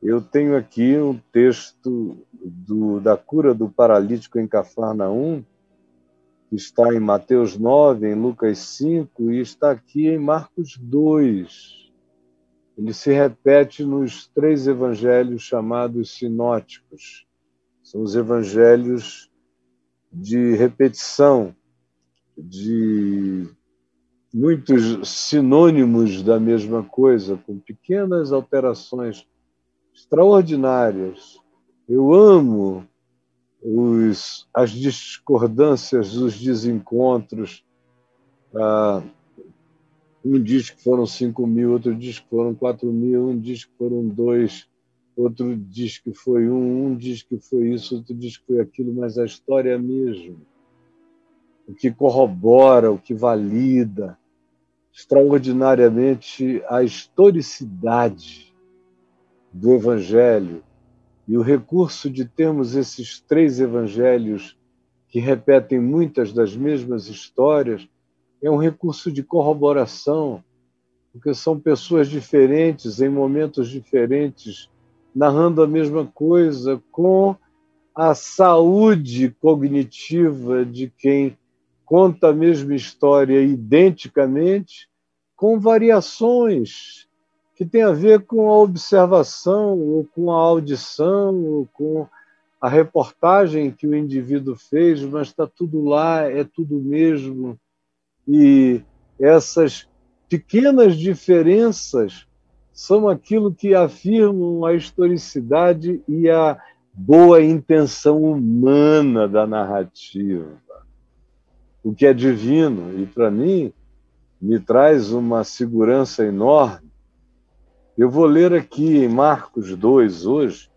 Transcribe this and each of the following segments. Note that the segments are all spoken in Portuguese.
Eu tenho aqui um texto da cura do paralítico em Cafarnaum, que está em Mateus 9, em Lucas 5 e está aqui em Marcos 2. Ele se repete nos três evangelhos chamados sinóticos. São os evangelhos de repetição, de muitos sinônimos da mesma coisa, com pequenas alterações extraordinárias. Eu amo as discordâncias, os desencontros. Um diz que foram 5.000, outro diz que foram 4.000, um diz que foram 2, outro diz que foi um diz que foi isso, outro diz que foi aquilo, mas a história é a mesma. O que corrobora, o que valida extraordinariamente a historicidade do Evangelho e o recurso de termos esses três evangelhos que repetem muitas das mesmas histórias é um recurso de corroboração, porque são pessoas diferentes, em momentos diferentes, narrando a mesma coisa, com a saúde cognitiva de quem conta a mesma história identicamente, com variações que têm a ver com a observação, ou com a audição, ou com a reportagem que o indivíduo fez, mas está tudo lá, é tudo mesmo. E essas pequenas diferenças são aquilo que afirmam a historicidade e a boa intenção humana da narrativa, o que é divino. E, para mim, me traz uma segurança enorme. Eu vou ler aqui em Marcos 2 hoje,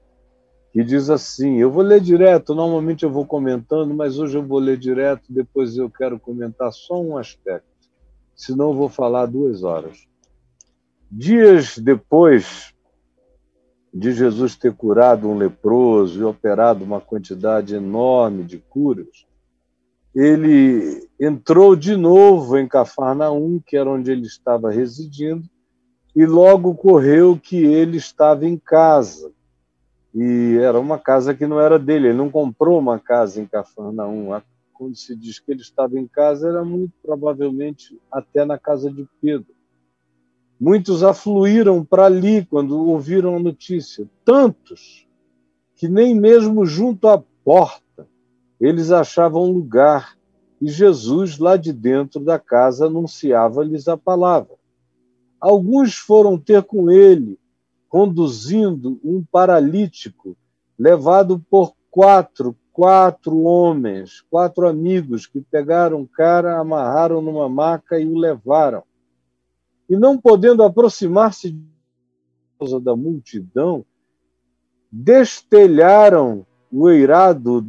que diz assim, eu vou ler direto, normalmente eu vou comentando, mas hoje eu vou ler direto, depois eu quero comentar só um aspecto, senão eu vou falar 2 horas. Dias depois de Jesus ter curado um leproso e operado uma quantidade enorme de curas, ele entrou de novo em Cafarnaum, que era onde ele estava residindo, e logo correu que ele estava em casa. E era uma casa que não era dele, ele não comprou uma casa em Cafarnaum. Quando se diz que ele estava em casa, era muito provavelmente até na casa de Pedro. Muitos afluíram para ali quando ouviram a notícia, tantos que nem mesmo junto à porta eles achavam lugar, e Jesus, lá de dentro da casa, anunciava-lhes a palavra. Alguns foram ter com ele, conduzindo um paralítico, levado por quatro homens, 4 amigos, que pegaram o cara, amarraram numa maca e o levaram. E não podendo aproximar-se por causa da multidão, destelharam o eirado,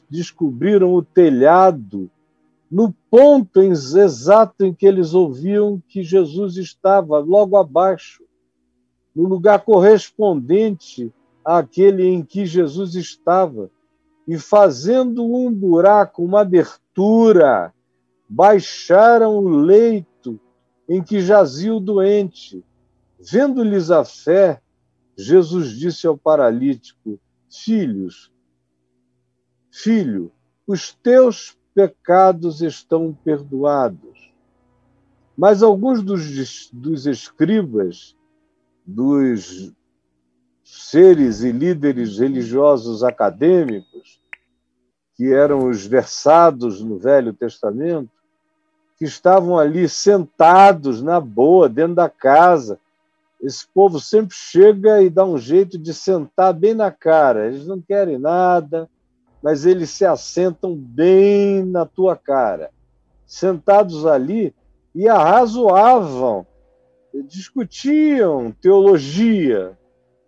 descobriram o telhado, no ponto exato em que eles ouviam que Jesus estava, logo abaixo, no lugar correspondente àquele em que Jesus estava, e fazendo um buraco, uma abertura, baixaram o leito em que jazia o doente. Vendo-lhes a fé, Jesus disse ao paralítico, filho, os teus pecados estão perdoados. Mas alguns dos escribas, dos seres e líderes religiosos acadêmicos, que eram os versados no Velho Testamento, que estavam ali sentados na boa, dentro da casa. Esse povo sempre chega e dá um jeito de sentar bem na cara. Eles não querem nada, mas eles se assentam bem na tua cara. Sentados ali e arrazoavam, discutiam teologia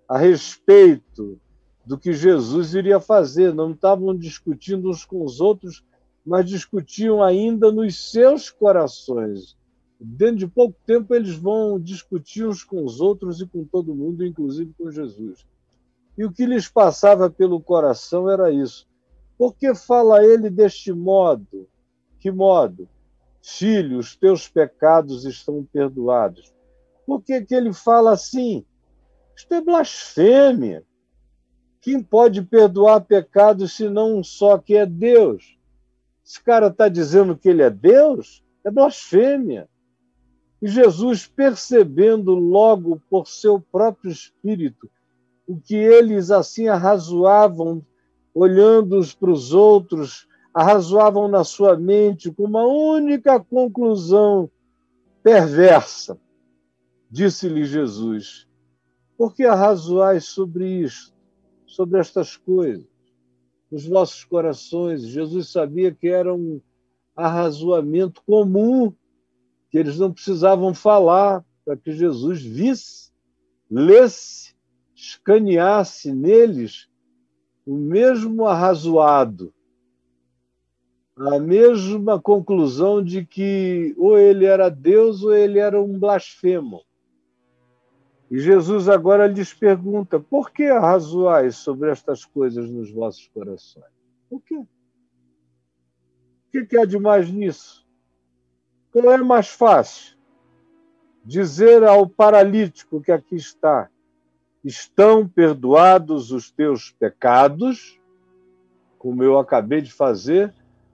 a respeito do que Jesus iria fazer. Não estavam discutindo uns com os outros, mas discutiam ainda nos seus corações. Dentro de pouco tempo, eles vão discutir uns com os outros e com todo mundo, inclusive com Jesus. E o que lhes passava pelo coração era isso. Por que fala ele deste modo? Que modo? Filho, os teus pecados estão perdoados. Por que ele fala assim? Isto é blasfêmia. Quem pode perdoar pecados senão um só, que é Deus? Esse cara está dizendo que ele é Deus? É blasfêmia. E Jesus, percebendo logo por seu próprio espírito o que eles assim arrazoavam, olhando uns para os outros, arrazoavam na sua mente com uma única conclusão perversa, disse-lhe Jesus: por que arrazoais sobre isto, sobre estas coisas, nos vossos corações? Jesus sabia que era um arrazoamento comum, que eles não precisavam falar para que Jesus visse, lesse, escaneasse neles o mesmo arrazoado, a mesma conclusão de que ou ele era Deus ou ele era um blasfemo. E Jesus agora lhes pergunta: por que arrazoais sobre estas coisas nos vossos corações? Por quê? O que há de mais nisso? Qual é mais fácil? Dizer ao paralítico que aqui está: estão perdoados os teus pecados, como eu acabei de fazer,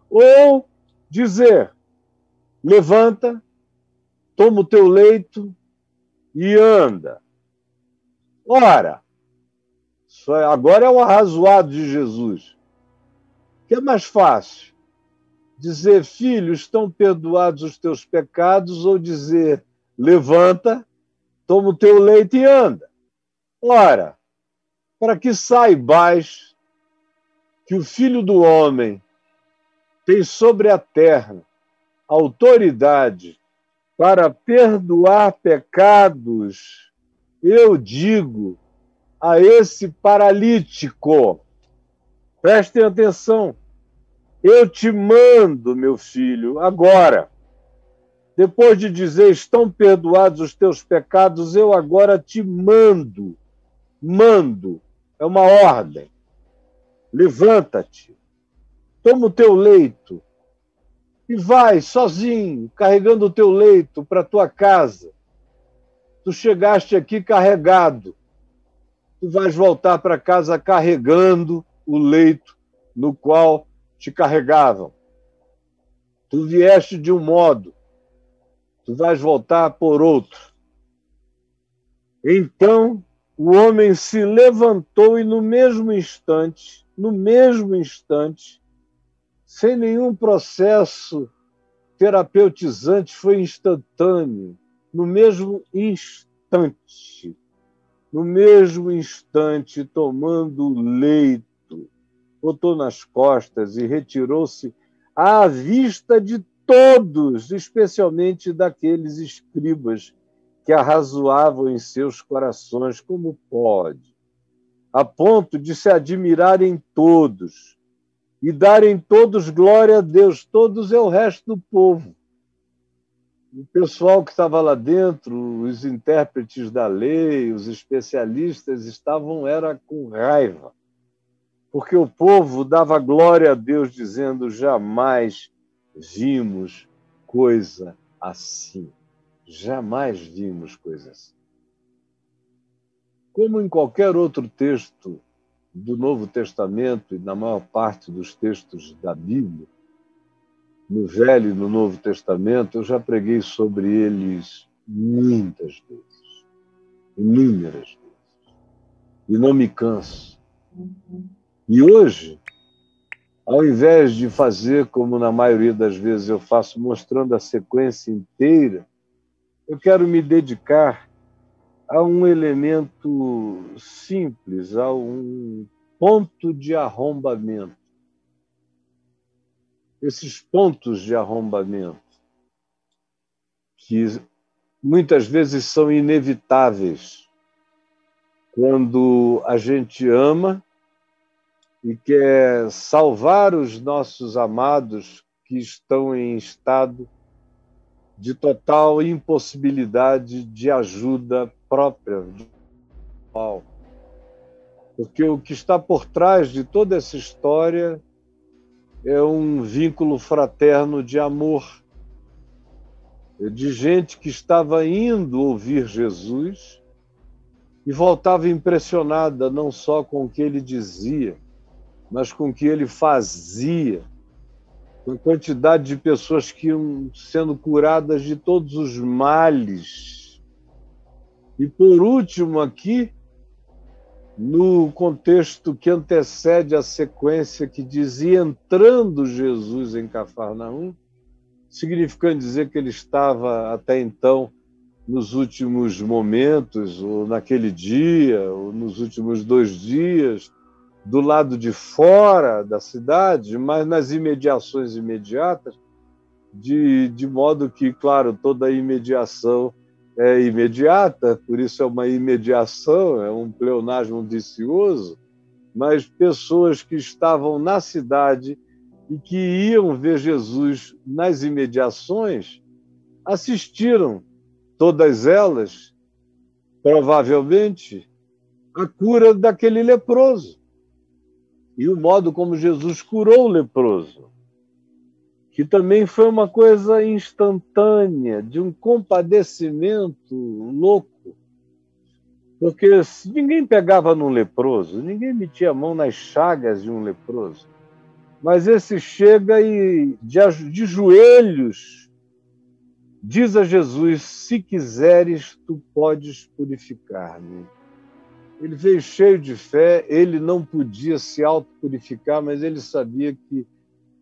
ou dizer: levanta, toma o teu leito e anda. Ora, agora é o arrazoado de Jesus. O que é mais fácil? Dizer: filho, estão perdoados os teus pecados, ou dizer: levanta, toma o teu leito e anda? Ora, para que saibais que o Filho do Homem tem sobre a terra autoridade para perdoar pecados, eu digo a esse paralítico: prestem atenção, eu te mando, meu filho, agora. Depois de dizer: estão perdoados os teus pecados, eu agora te mando. Mando, é uma ordem. Levanta-te, toma o teu leito e vai sozinho, carregando o teu leito para a tua casa. Tu chegaste aqui carregado, tu vais voltar para casa carregando o leito no qual te carregavam. Tu vieste de um modo, tu vais voltar por outro. Então o homem se levantou e no mesmo instante, sem nenhum processo terapeutizante, foi instantâneo, no mesmo instante, tomando o leito, botou nas costas e retirou-se à vista de todos, especialmente daqueles escribas que arrazoavam em seus corações: como pode? A ponto de se admirarem todos e darem todos glória a Deus. Todos é o resto do povo. O pessoal que estava lá dentro, os intérpretes da lei, os especialistas, era com raiva, porque o povo dava glória a Deus, dizendo: jamais vimos coisa assim. Jamais vimos coisa assim. Como em qualquer outro texto do Novo Testamento e na maior parte dos textos da Bíblia, no Velho e no Novo Testamento, eu já preguei sobre eles muitas vezes, inúmeras vezes, e não me canso. E hoje, ao invés de fazer como na maioria das vezes eu faço, mostrando a sequência inteira, eu quero me dedicar a um elemento simples, a um ponto de arrombamento. Esses pontos de arrombamento, que muitas vezes são inevitáveis quando a gente ama e quer salvar os nossos amados que estão em estado de total impossibilidade de ajuda própria. Porque o que está por trás de toda essa história é um vínculo fraterno de amor, de gente que estava indo ouvir Jesus e voltava impressionada não só com o que ele dizia, mas com o que ele fazia, com a quantidade de pessoas que iam sendo curadas de todos os males. E, por último, aqui, no contexto que antecede a sequência que dizia entrando Jesus em Cafarnaum, significando dizer que ele estava até então nos últimos momentos, ou naquele dia, ou nos últimos 2 dias, do lado de fora da cidade, mas nas imediações imediatas, de modo que, claro, toda imediação é imediata, por isso é uma imediação, é um pleonasmo vicioso, mas pessoas que estavam na cidade e que iam ver Jesus nas imediações assistiram, todas elas, provavelmente, a cura daquele leproso. E o modo como Jesus curou o leproso, que também foi uma coisa instantânea, de um compadecimento louco. Porque ninguém pegava num leproso, ninguém metia a mão nas chagas de um leproso. Mas esse chega e, de joelhos, diz a Jesus: se quiseres, tu podes purificar-me. Ele veio cheio de fé, ele não podia se autopurificar, mas ele sabia que,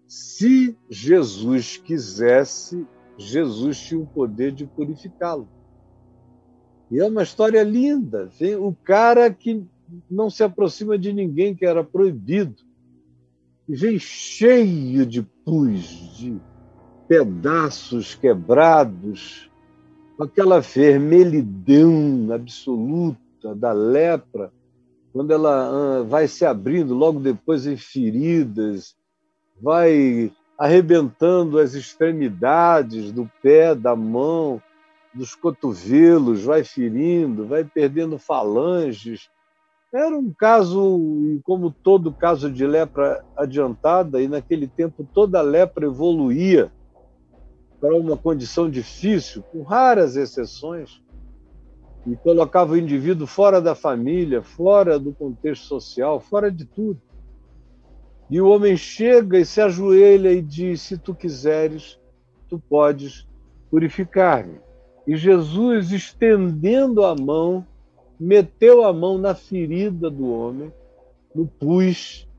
se Jesus quisesse, Jesus tinha o poder de purificá-lo. E é uma história linda. Vem o cara que não se aproxima de ninguém, que era proibido, e vem cheio de pus, de pedaços quebrados, com aquela vermelhidão absoluta da lepra, quando ela vai se abrindo logo depois em feridas, vai arrebentando as extremidades do pé, da mão, dos cotovelos, vai ferindo, vai perdendo falanges. Era um caso, como todo caso de lepra adiantada, e naquele tempo toda a lepra evoluía para uma condição difícil, com raras exceções, e colocava o indivíduo fora da família, fora do contexto social, fora de tudo. E o homem chega e se ajoelha e diz: se tu quiseres, tu podes purificar-me. E Jesus, estendendo a mão, meteu a mão na ferida do homem, no pus,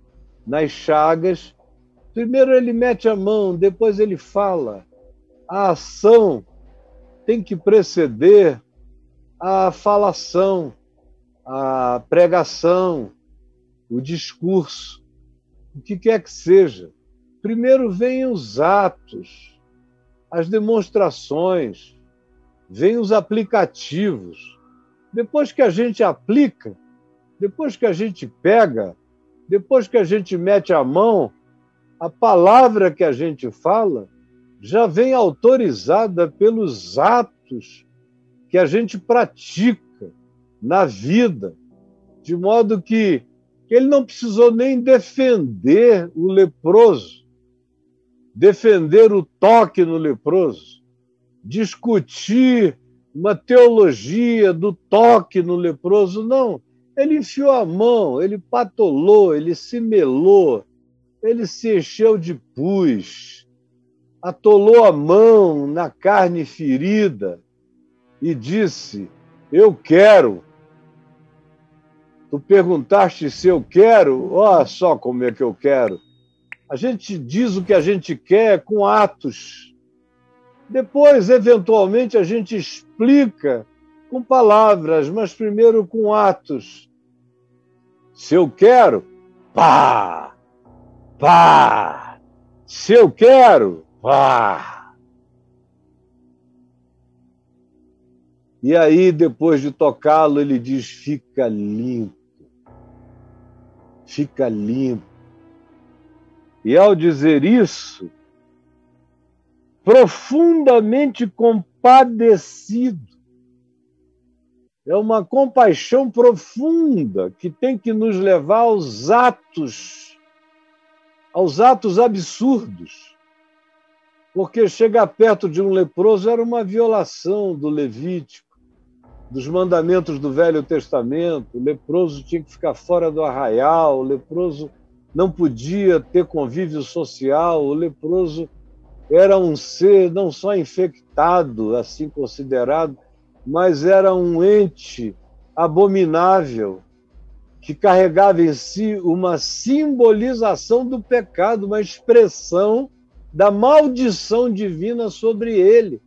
nas chagas. Primeiro ele mete a mão, depois ele fala. A ação tem que preceder a falação, a pregação, o discurso, o que quer que seja. Primeiro vêm os atos, as demonstrações, vêm os aplicativos. Depois que a gente aplica, depois que a gente pega, depois que a gente mete a mão, a palavra que a gente fala já vem autorizada pelos atos que a gente pratica na vida, de modo que ele não precisou nem defender o leproso, defender o toque no leproso, discutir uma teologia do toque no leproso, não. Ele enfiou a mão, ele patolou, ele se melou, ele se encheu de pus, atolou a mão na carne ferida e disse: eu quero. Tu perguntaste se eu quero? Olha só como é que eu quero. A gente diz o que a gente quer com atos. Depois, eventualmente, a gente explica com palavras, mas primeiro com atos. Se eu quero, pá! Pá! Se eu quero, pá! E aí, depois de tocá-lo, ele diz: fica limpo. Fica limpo. E ao dizer isso, profundamente compadecido. É uma compaixão profunda que tem que nos levar aos atos absurdos. Porque chegar perto de um leproso era uma violação do Levítico. dos mandamentos do Velho Testamento. O leproso tinha que ficar fora do arraial, o leproso não podia ter convívio social, o leproso era um ser não só infectado, assim considerado, mas era um ente abominável, que carregava em si uma simbolização do pecado, uma expressão da maldição divina sobre ele.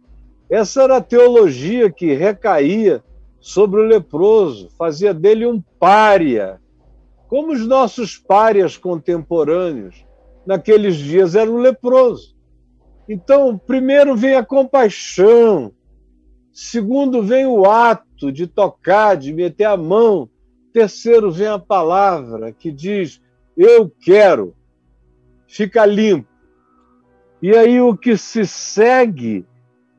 Essa era a teologia que recaía sobre o leproso, fazia dele um pária, como os nossos párias contemporâneos, naqueles dias, era o leproso. Então, primeiro vem a compaixão, segundo vem o ato de tocar, de meter a mão, terceiro vem a palavra que diz, eu quero, fica limpo. E aí o que se segue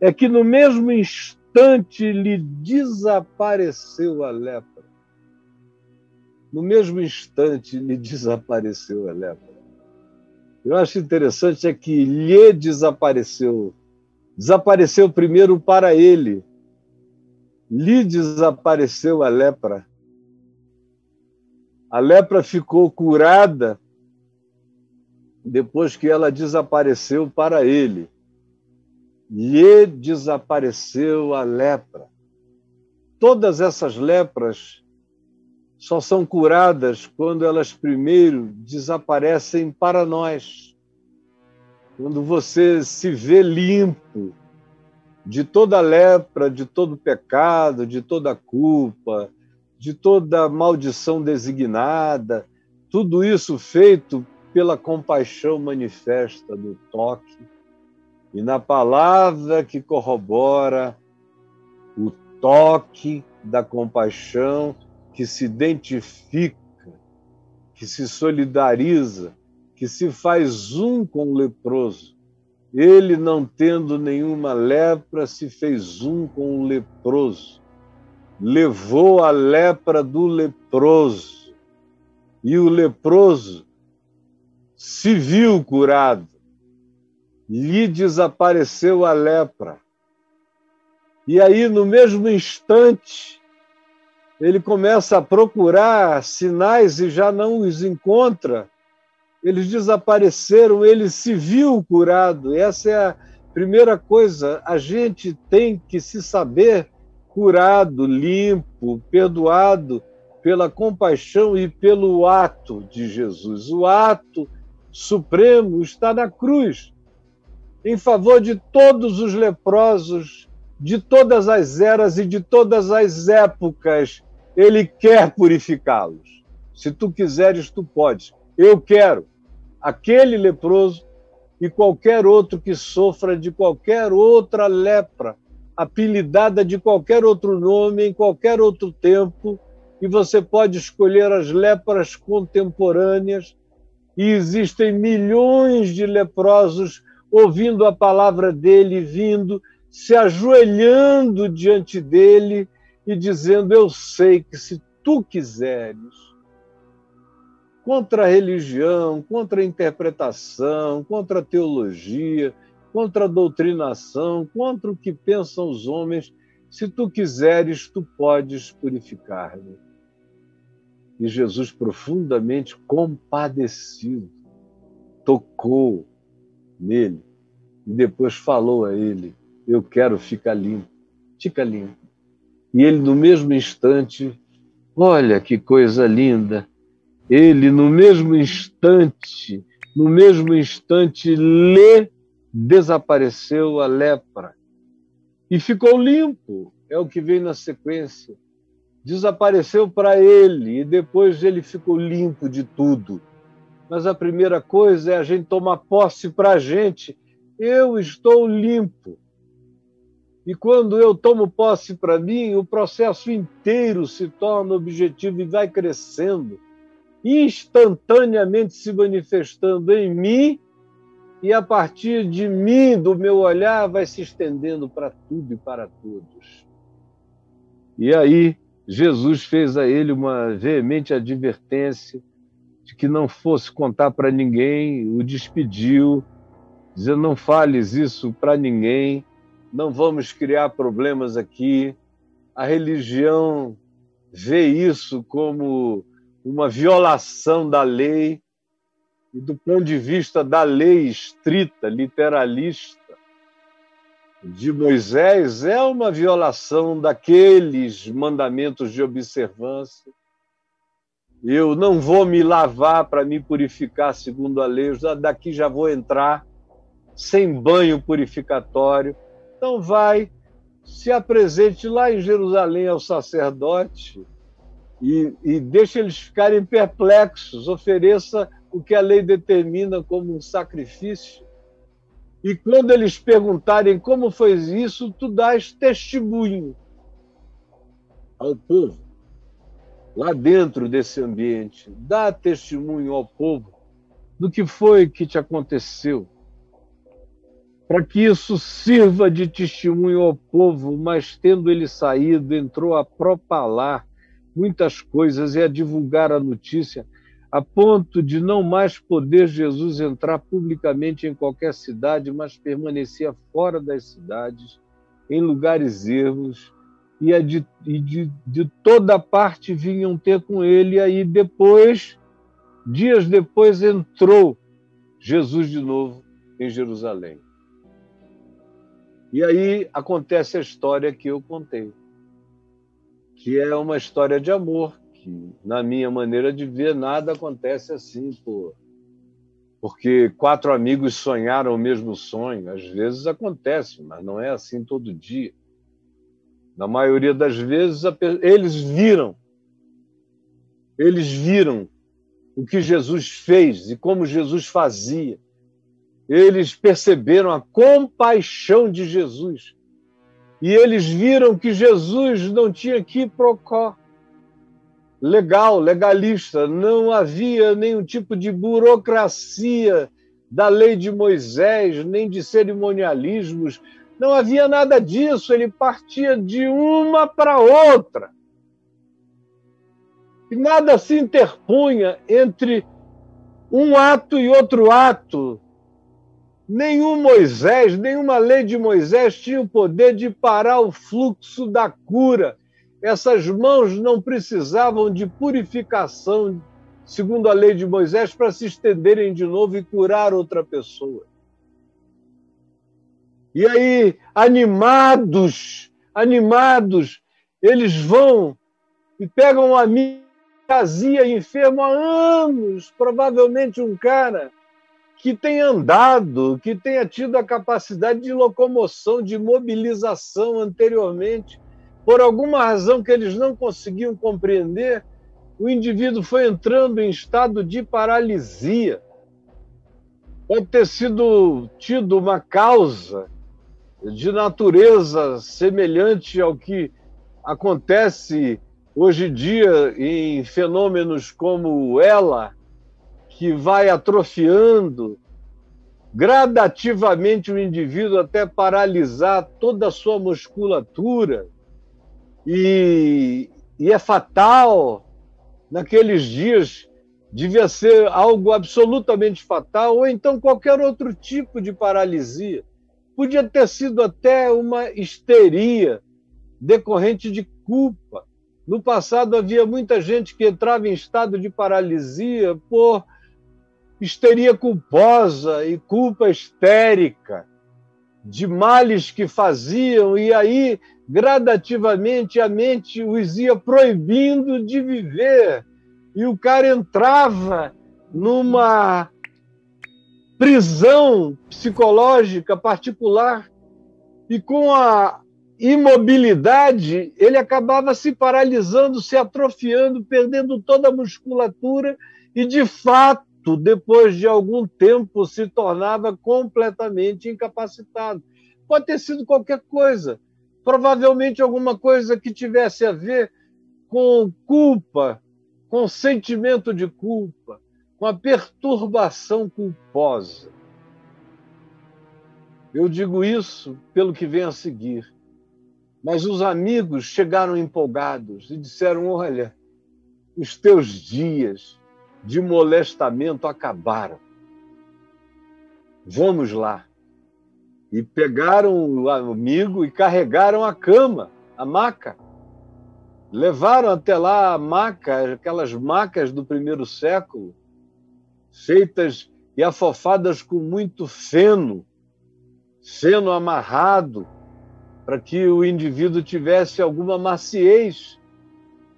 é que no mesmo instante lhe desapareceu a lepra. No mesmo instante lhe desapareceu a lepra. Eu acho interessante é que lhe desapareceu. Desapareceu primeiro para ele. Lhe desapareceu a lepra. A lepra ficou curada depois que ela desapareceu para ele. Lhe desapareceu a lepra. Todas essas lepras só são curadas quando elas primeiro desaparecem para nós. Quando você se vê limpo de toda lepra, de todo pecado, de toda culpa, de toda maldição designada, tudo isso feito pela compaixão manifesta no toque e na palavra que corrobora o toque da compaixão, que se identifica, que se solidariza, que se faz um com o leproso. Ele, não tendo nenhuma lepra, se fez um com o leproso. Levou a lepra do leproso. E o leproso se viu curado. Lhe desapareceu a lepra. E aí, no mesmo instante, ele começa a procurar sinais e já não os encontra. Eles desapareceram, ele se viu curado. Essa é a primeira coisa. A gente tem que se saber curado, limpo, perdoado pela compaixão e pelo ato de Jesus. O ato supremo está na cruz, em favor de todos os leprosos, de todas as eras e de todas as épocas. Ele quer purificá-los. Se tu quiseres, tu podes. Eu quero. Aquele leproso e qualquer outro que sofra de qualquer outra lepra, apelidada de qualquer outro nome, em qualquer outro tempo, e você pode escolher as lepras contemporâneas, e existem milhões de leprosos ouvindo a palavra dele, vindo, se ajoelhando diante dele e dizendo, eu sei que se tu quiseres, contra a religião, contra a interpretação, contra a teologia, contra a doutrinação, contra o que pensam os homens, se tu quiseres, tu podes purificar-me. E Jesus, profundamente compadecido, tocou nele e depois falou a ele, eu quero ficar limpo, fica limpo. E ele, no mesmo instante, olha que coisa linda, ele, no mesmo instante, lhe desapareceu a lepra e ficou limpo, é o que vem na sequência. Desapareceu para ele e depois ele ficou limpo de tudo. Mas a primeira coisa é a gente tomar posse para a gente. Eu estou limpo. E quando eu tomo posse para mim, o processo inteiro se torna objetivo e vai crescendo, instantaneamente se manifestando em mim, e a partir de mim, do meu olhar, vai se estendendo para tudo e para todos. E aí, Jesus fez a ele uma veemente advertência de que não fosse contar para ninguém, o despediu, dizendo, não fales isso para ninguém, não vamos criar problemas aqui, a religião vê isso como uma violação da lei, e do ponto de vista da lei estrita, literalista, de Moisés, é uma violação daqueles mandamentos de observância. Eu não vou me lavar para me purificar segundo a lei, eu daqui já vou entrar sem banho purificatório. Então vai, se apresente lá em Jerusalém ao sacerdote e deixe eles ficarem perplexos, ofereça o que a lei determina como um sacrifício. E quando eles perguntarem como foi isso, tu dás testemunho ao povo, lá dentro desse ambiente. Dá testemunho ao povo do que foi que te aconteceu, para que isso sirva de testemunho ao povo, mas tendo ele saído, entrou a propalar muitas coisas e a divulgar a notícia, a ponto de não mais poder Jesus entrar publicamente em qualquer cidade, mas permanecia fora das cidades, em lugares ermos, e de toda parte vinham ter com ele, e aí depois, dias depois, entrou Jesus de novo em Jerusalém. E aí acontece a história que eu contei, que é uma história de amor, que, na minha maneira de ver, nada acontece assim, porque 4 amigos sonharam o mesmo sonho. Às vezes acontece, mas não é assim todo dia. Na maioria das vezes, eles viram o que Jesus fez e como Jesus fazia. Eles perceberam a compaixão de Jesus. E eles viram que Jesus não tinha quiprocó legalista, não havia nenhum tipo de burocracia da lei de Moisés, nem de cerimonialismos, não havia nada disso, ele partia de uma para outra. E nada se interpunha entre um ato e outro ato. Nenhum Moisés, nenhuma lei de Moisés tinha o poder de parar o fluxo da cura. Essas mãos não precisavam de purificação, segundo a lei de Moisés, para se estenderem de novo e curar outra pessoa. E aí, animados, eles vão e pegam um amigo que jazia enfermo há anos, provavelmente um cara que tenha andado, que tenha tido a capacidade de locomoção, de mobilização anteriormente. Por alguma razão que eles não conseguiam compreender, o indivíduo foi entrando em estado de paralisia. Pode ter tido uma causa de natureza semelhante ao que acontece hoje em dia em fenômenos como ela, que vai atrofiando gradativamente o indivíduo até paralisar toda a sua musculatura. E é fatal. Naqueles dias devia ser algo absolutamente fatal, ou então qualquer outro tipo de paralisia. Podia ter sido até uma histeria decorrente de culpa. No passado havia muita gente que entrava em estado de paralisia por histeria culposa e culpa histérica, de males que faziam, e aí, gradativamente, a mente os ia proibindo de viver. E o cara entrava numa prisão psicológica particular, e com a imobilidade, ele acabava se paralisando, se atrofiando, perdendo toda a musculatura e, de fato, depois de algum tempo, se tornava completamente incapacitado. Pode ter sido qualquer coisa, provavelmente alguma coisa que tivesse a ver com culpa, com sentimento de culpa, com a perturbação culposa. Eu digo isso pelo que vem a seguir. Mas os amigos chegaram empolgados e disseram: olha, os teus dias de molestamento acabaram. Vamos lá. E pegaram o amigo e carregaram a cama, a maca, Levaram até lá a maca, aquelas macas do primeiro século, feitas e afofadas com muito feno amarrado, para que o indivíduo tivesse alguma maciez.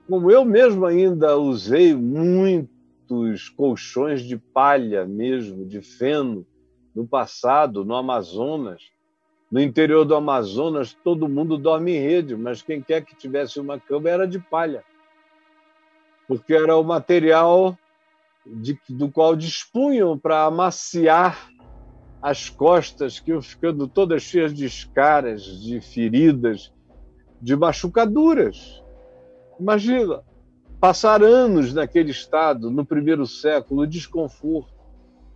Como eu mesmo ainda usei muitos colchões de palha mesmo, de feno, no passado, no Amazonas. No interior do Amazonas, todo mundo dorme em rede, mas quem quer que tivesse uma cama era de palha, porque era o material do qual dispunham para amaciar as costas, que iam ficando todas cheias de escaras, de feridas, de machucaduras. Imagina, passar anos naquele estado, no primeiro século, o desconforto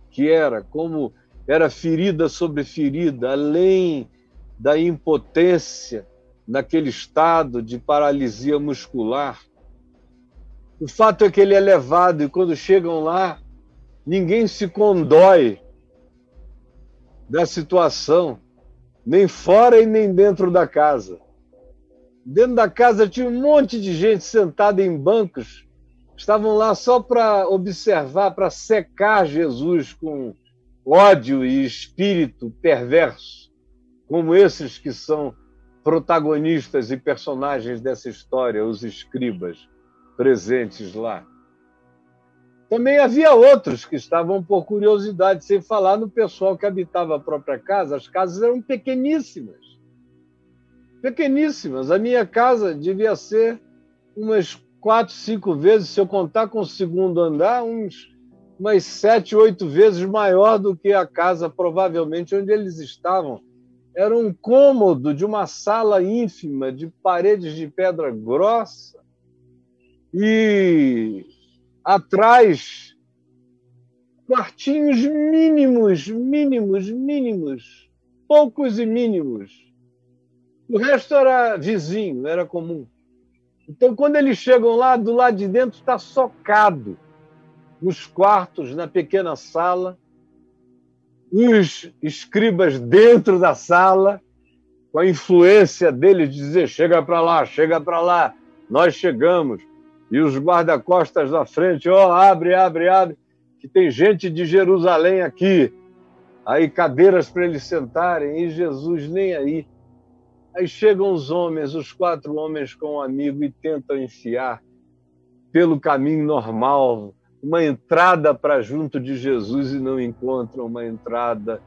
que era, como era ferida sobre ferida, além da impotência naquele estado de paralisia muscular. O fato é que ele é levado e quando chegam lá, ninguém se condói da situação, nem fora e nem dentro da casa. Dentro da casa tinha um monte de gente sentada em bancos, estavam lá só para observar, para secar Jesus com ódio e espírito perverso, como esses que são protagonistas e personagens dessa história, os escribas presentes lá. Também havia outros que estavam por curiosidade, sem falar no pessoal que habitava a própria casa. As casas eram pequeníssimas. Pequeníssimas. A minha casa devia ser umas 4, 5 vezes, se eu contar com o segundo andar, umas 7, 8 vezes maior do que a casa, provavelmente, onde eles estavam. Era um cômodo de uma sala ínfima, de paredes de pedra grossa, e atrás quartinhos mínimos, poucos e mínimos. O resto era vizinho, era comum. Então, quando eles chegam lá, do lado de dentro está socado. Nos quartos, na pequena sala, os escribas dentro da sala, com a influência deles de dizer chega para lá, nós chegamos. E os guarda-costas na frente, abre, que tem gente de Jerusalém aqui. Aí cadeiras para eles sentarem, e Jesus nem aí. Aí chegam os homens, os 4 homens com um amigo, e tentam enfiar pelo caminho normal uma entrada para junto de Jesus e não encontram uma entrada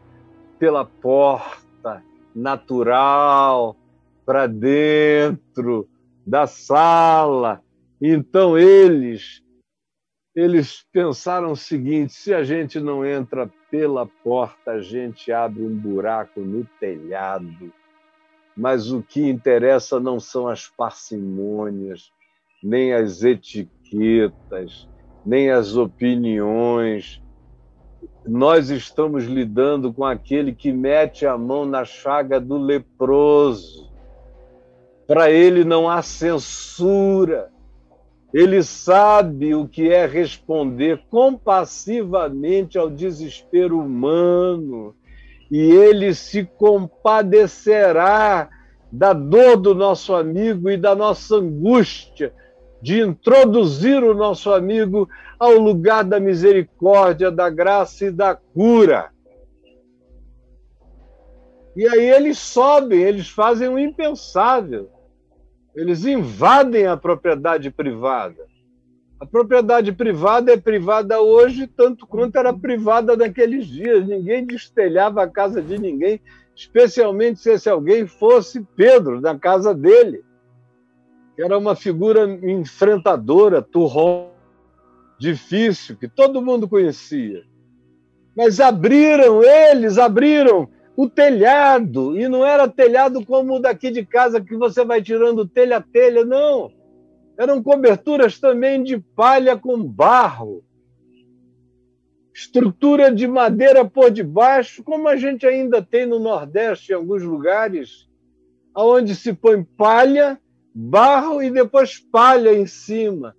pela porta natural para dentro da sala. Então eles pensaram o seguinte: se a gente não entra pela porta, a gente abre um buraco no telhado. Mas o que interessa não são as parcimônias, nem as etiquetas, nem as opiniões. Nós estamos lidando com aquele que mete a mão na chaga do leproso. Para ele não há censura. Ele sabe o que é responder compassivamente ao desespero humano. E ele se compadecerá da dor do nosso amigo e da nossa angústia de introduzir o nosso amigo ao lugar da misericórdia, da graça e da cura. E aí eles sobem, eles fazem o impensável. Eles invadem a propriedade privada. A propriedade privada é privada hoje tanto quanto era privada naqueles dias. Ninguém destelhava a casa de ninguém, especialmente se esse alguém fosse Pedro, na casa dele, que era uma figura enfrentadora, turrão, difícil, que todo mundo conhecia. Mas eles abriram o telhado, e não era telhado como o daqui de casa, que você vai tirando telha a telha, não. Eram coberturas também de palha com barro, estrutura de madeira por debaixo, como a gente ainda tem no Nordeste, em alguns lugares, onde se põe palha, barro e depois palha em cima,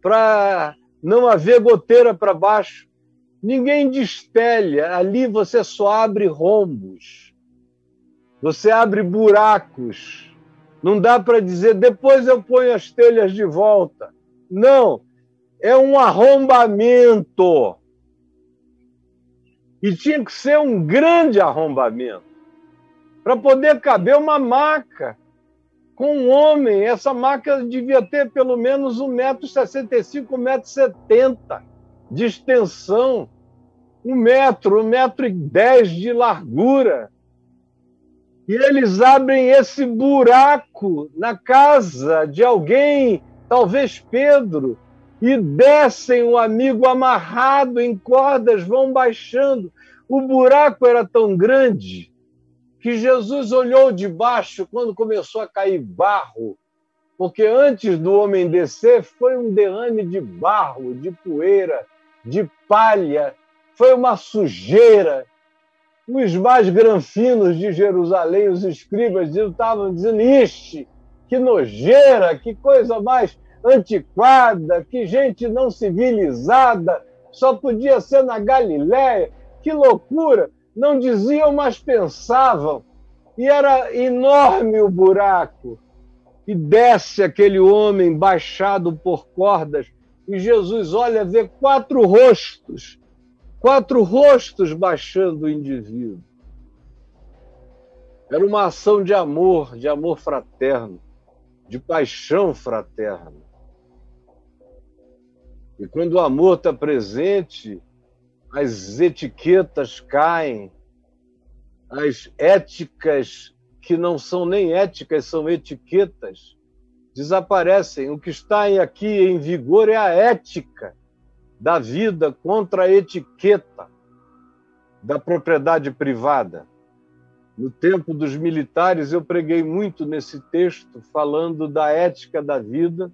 para não haver goteira para baixo. Ninguém destelha, ali você só abre rombos, você abre buracos, Não dá para dizer, depois eu ponho as telhas de volta. Não, é um arrombamento. E tinha que ser um grande arrombamento para poder caber uma maca com um homem. Essa maca devia ter pelo menos 1,65 m, 1,70 m de extensão, 1,10 m de largura. E eles abrem esse buraco na casa de alguém, talvez Pedro, e descem o amigo amarrado em cordas, vão baixando. O buraco era tão grande que Jesus olhou de baixo quando começou a cair barro, porque antes do homem descer foi um derrame de barro, de poeira, de palha, foi uma sujeira. Os mais granfinos de Jerusalém, os escribas, estavam dizendo: ixi, que nojeira, que coisa mais antiquada, que gente não civilizada, só podia ser na Galiléia, que loucura. Não diziam, mas pensavam. E era enorme o buraco. E desce aquele homem baixado por cordas, e Jesus olha, vê 4 rostos baixando o indivíduo. Era uma ação de amor fraterno, de paixão fraterna. E quando o amor está presente, as etiquetas caem, as éticas que não são nem éticas, são etiquetas, desaparecem. O que está aqui em vigor é a ética da vida contra a etiqueta da propriedade privada. No tempo dos militares, eu preguei muito nesse texto, falando da ética da vida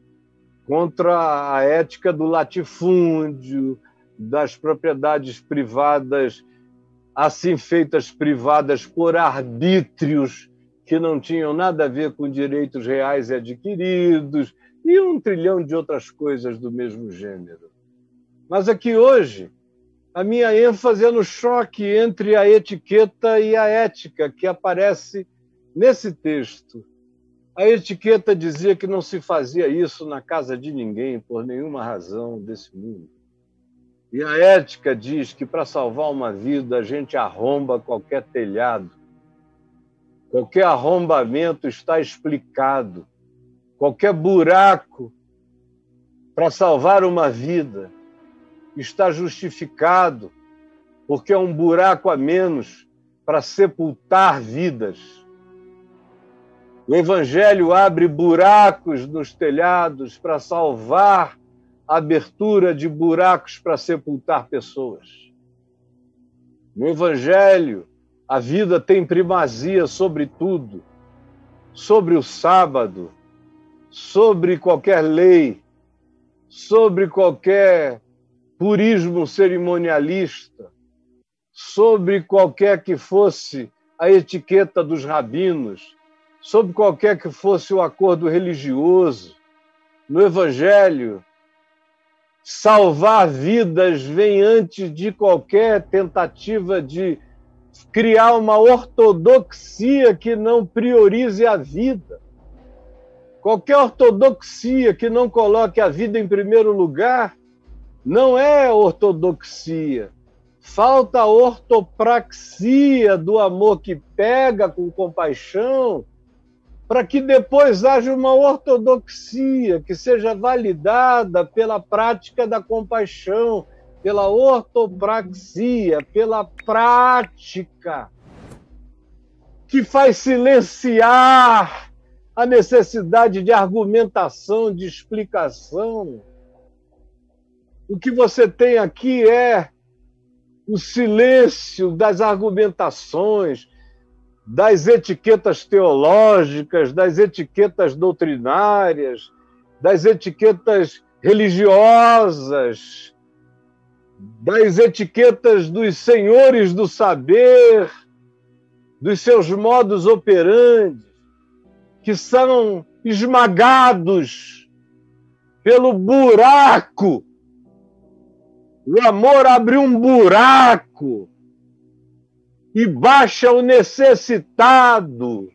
contra a ética do latifúndio, das propriedades privadas, assim feitas privadas por arbítrios que não tinham nada a ver com direitos reais e adquiridos, e 1 trilhão de outras coisas do mesmo gênero. Mas aqui hoje, a minha ênfase é no choque entre a etiqueta e a ética que aparece nesse texto. A etiqueta dizia que não se fazia isso na casa de ninguém, por nenhuma razão desse mundo. E a ética diz que para salvar uma vida a gente arromba qualquer telhado. Qualquer arrombamento está explicado. Qualquer buraco para salvar uma vida está justificado, porque é um buraco a menos para sepultar vidas. O Evangelho abre buracos nos telhados para salvar a abertura de buracos para sepultar pessoas. No Evangelho, a vida tem primazia sobre tudo, sobre o sábado, sobre qualquer lei, sobre qualquer purismo cerimonialista, sobre qualquer que fosse a etiqueta dos rabinos, sobre qualquer que fosse o acordo religioso. No Evangelho, salvar vidas vem antes de qualquer tentativa de criar uma ortodoxia que não priorize a vida. Qualquer ortodoxia que não coloque a vida em primeiro lugar não é ortodoxia. Falta a ortopraxia do amor que pega com compaixão, para que depois haja uma ortodoxia que seja validada pela prática da compaixão, pela ortopraxia, pela prática, que faz silenciar a necessidade de argumentação, de explicação. O que você tem aqui é o silêncio das argumentações, das etiquetas teológicas, das etiquetas doutrinárias, das etiquetas religiosas, das etiquetas dos senhores do saber, dos seus modus operandi, que são esmagados pelo buraco. O amor abre um buraco e baixa o necessitado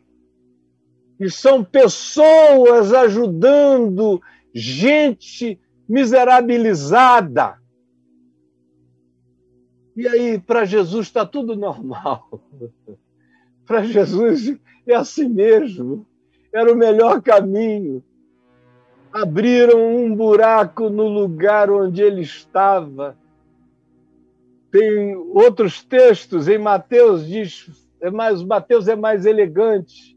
E são pessoas ajudando gente miserabilizada. E aí, para Jesus, está tudo normal. Para Jesus, é assim mesmo. Era o melhor caminho. Abriram um buraco no lugar onde ele estava. Tem outros textos, em Mateus diz, Mateus é mais elegante.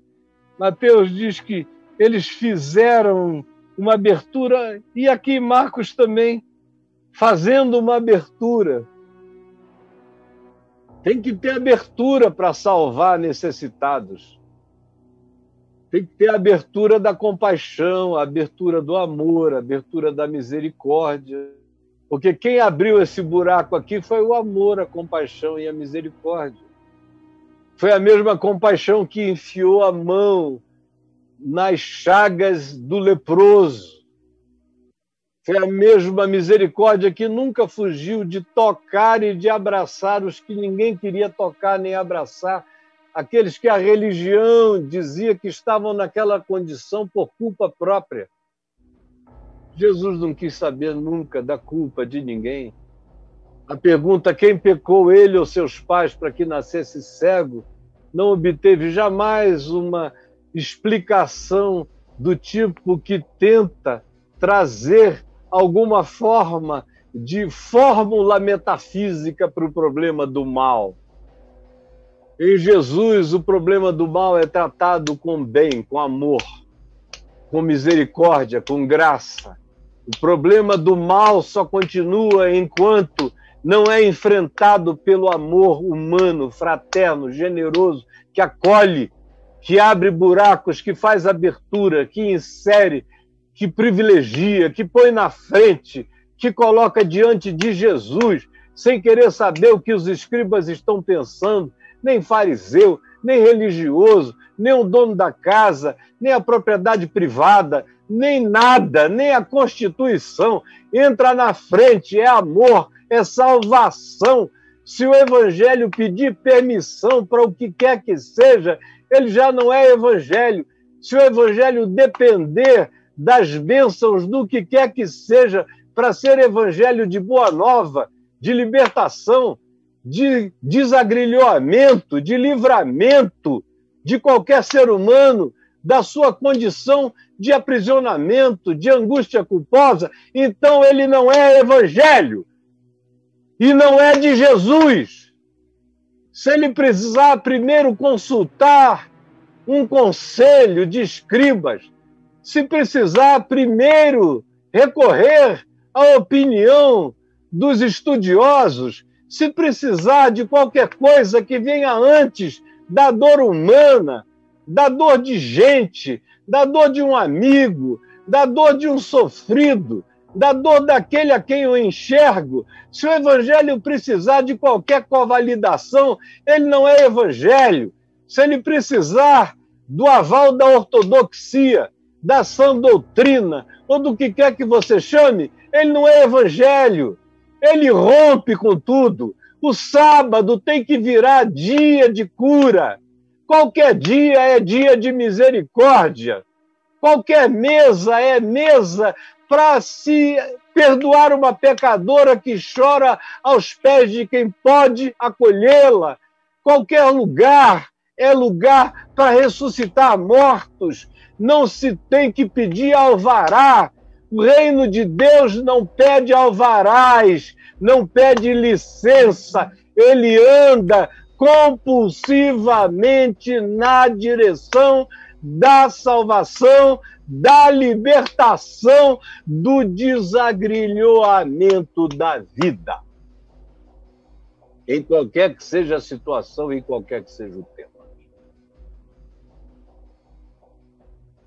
Mateus diz que eles fizeram uma abertura, e aqui em Marcos também, fazendo uma abertura. Tem que ter abertura para salvar necessitados. Tem que ter a abertura da compaixão, a abertura do amor, a abertura da misericórdia. Porque quem abriu esse buraco aqui foi o amor, a compaixão e a misericórdia. Foi a mesma compaixão que enfiou a mão nas chagas do leproso. Foi a mesma misericórdia que nunca fugiu de tocar e de abraçar os que ninguém queria tocar nem abraçar, aqueles que a religião dizia que estavam naquela condição por culpa própria. Jesus não quis saber nunca da culpa de ninguém. A pergunta, quem pecou, ele ou seus pais, para que nascesse cego, não obteve jamais uma explicação do tipo que tenta trazer alguma forma de fórmula metafísica para o problema do mal. Em Jesus, o problema do mal é tratado com bem, com amor, com misericórdia, com graça. O problema do mal só continua enquanto não é enfrentado pelo amor humano, fraterno, generoso, que acolhe, que abre buracos, que faz abertura, que insere, que privilegia, que põe na frente, que coloca diante de Jesus, sem querer saber o que os escribas estão pensando, nem fariseu, nem religioso, nem o dono da casa, nem a propriedade privada, nem nada, nem a Constituição. Entra na frente, é amor, é salvação. Se o Evangelho pedir permissão para o que quer que seja, ele já não é Evangelho. Se o Evangelho depender das bênçãos do que quer que seja para ser Evangelho de boa nova, de libertação, de desagrilhoamento, de livramento de qualquer ser humano da sua condição de aprisionamento, de angústia culposa, então ele não é Evangelho e não é de Jesus. Se ele precisar primeiro consultar um conselho de escribas, se precisar primeiro recorrer à opinião dos estudiosos, se precisar de qualquer coisa que venha antes da dor humana, da dor de gente, da dor de um amigo, da dor de um sofrido, da dor daquele a quem eu enxergo, se o Evangelho precisar de qualquer convalidação, ele não é Evangelho. Se ele precisar do aval da ortodoxia, da sã doutrina, ou do que quer que você chame, ele não é Evangelho. Ele rompe com tudo. O sábado tem que virar dia de cura. Qualquer dia é dia de misericórdia. Qualquer mesa é mesa para se perdoar uma pecadora que chora aos pés de quem pode acolhê-la. Qualquer lugar é lugar para ressuscitar mortos. Não se tem que pedir alvará. O reino de Deus não pede alvarás, não pede licença. Ele anda compulsivamente na direção da salvação, da libertação, do desagrilhoamento da vida. Em qualquer que seja a situação, em qualquer que seja o tema.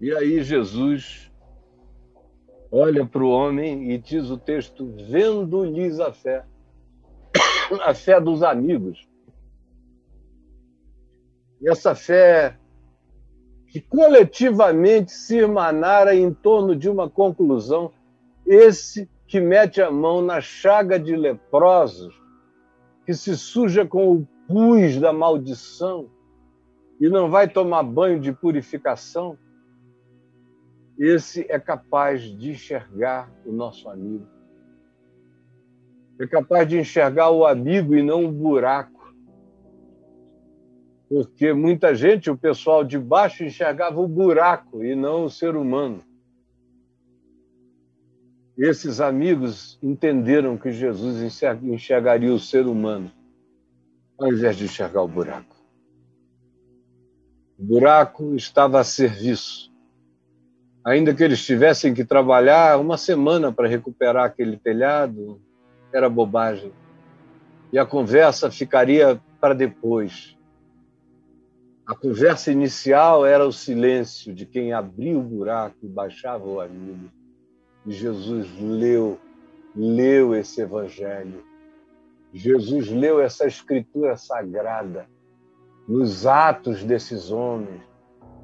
E aí Jesus olha para o homem e diz o texto, vendo-lhes a fé dos amigos. E essa fé que coletivamente se irmanara em torno de uma conclusão, esse que mete a mão na chaga de leprosos, que se suja com o pus da maldição e não vai tomar banho de purificação, esse é capaz de enxergar o nosso amigo. É capaz de enxergar o amigo e não o buraco. Porque muita gente, o pessoal de baixo, enxergava o buraco e não o ser humano. Esses amigos entenderam que Jesus enxergaria o ser humano, ao invés de enxergar o buraco. O buraco estava a serviço. Ainda que eles tivessem que trabalhar uma semana para recuperar aquele telhado, era bobagem. E a conversa ficaria para depois. A conversa inicial era o silêncio de quem abria o buraco e baixava o amigo. E Jesus leu esse evangelho. Jesus leu essa escritura sagrada nos atos desses homens.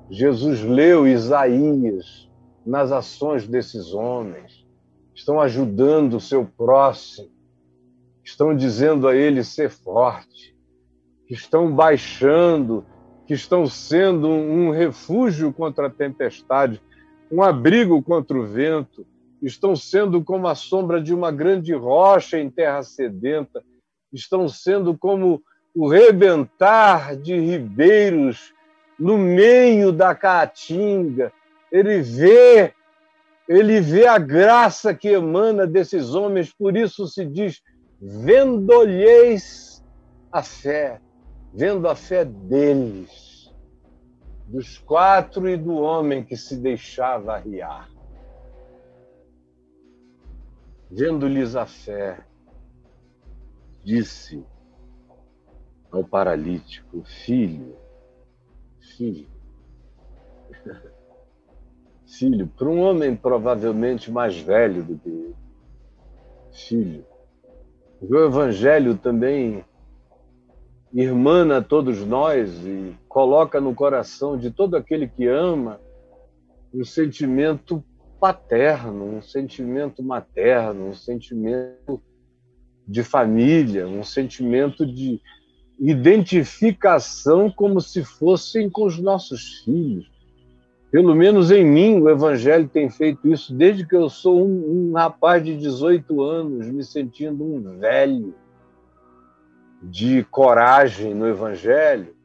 Jesus leu Isaías nas ações desses homens. Estão ajudando o seu próximo. Estão dizendo a ele ser forte. Estão baixando, que estão sendo um refúgio contra a tempestade, um abrigo contra o vento. Estão sendo como a sombra de uma grande rocha em terra sedenta, estão sendo como o rebentar de ribeiros no meio da caatinga. Ele vê a graça que emana desses homens, por isso se diz, vendo-lhes a fé, vendo a fé deles, dos 4 e do homem que se deixava arriar. Vendo-lhes a fé, disse ao paralítico, filho, para um homem provavelmente mais velho do que ele, filho. O Evangelho também irmana todos nós e coloca no coração de todo aquele que ama um sentimento paterno, um sentimento materno, um sentimento de família, um sentimento de identificação como se fossem com os nossos filhos. Pelo menos em mim, o Evangelho tem feito isso desde que eu sou um rapaz de 18 anos, me sentindo um velho de coragem no Evangelho,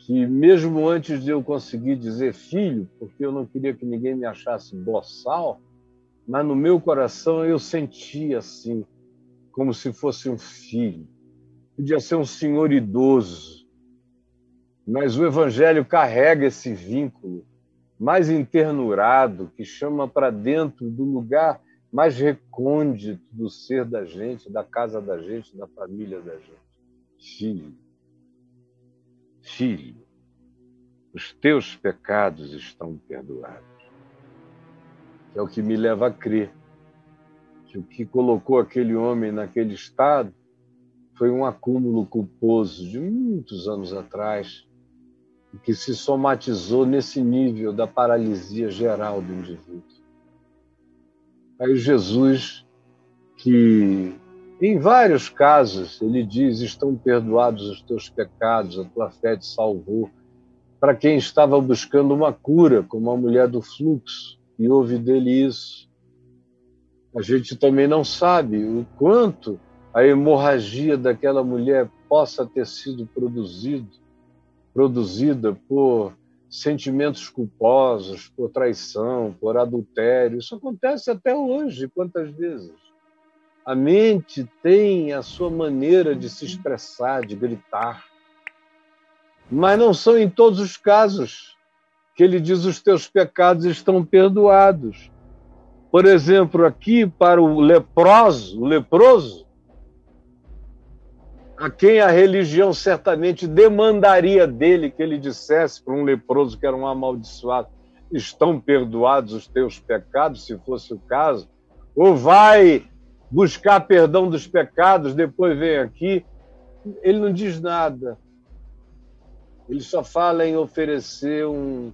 que mesmo antes de eu conseguir dizer filho, porque eu não queria que ninguém me achasse boçal, mas no meu coração eu sentia assim, como se fosse um filho. Podia ser um senhor idoso, mas o Evangelho carrega esse vínculo mais internurado, que chama para dentro do lugar mais recôndito do ser da gente, da casa da gente, da família da gente. Filho, os teus pecados estão perdoados. É o que me leva a crer que o que colocou aquele homem naquele estado foi um acúmulo culposo de muitos anos atrás, que se somatizou nesse nível da paralisia geral do indivíduo. Aí Jesus, que em vários casos ele diz, estão perdoados os teus pecados, a tua fé te salvou, para quem estava buscando uma cura, como a mulher do fluxo, e ouve dele isso. A gente também não sabe o quanto a hemorragia daquela mulher possa ter sido produzida por sentimentos culposos, por traição, por adultério. Isso acontece até hoje, quantas vezes? A mente tem a sua maneira de se expressar, de gritar. Mas não são em todos os casos que ele diz os teus pecados estão perdoados. Por exemplo, aqui para o leproso, a quem a religião certamente demandaria dele que ele dissesse para um leproso que era um amaldiçoado, estão perdoados os teus pecados, se fosse o caso, ou vai buscar perdão dos pecados, depois vem aqui. Ele não diz nada. Ele só fala em oferecer um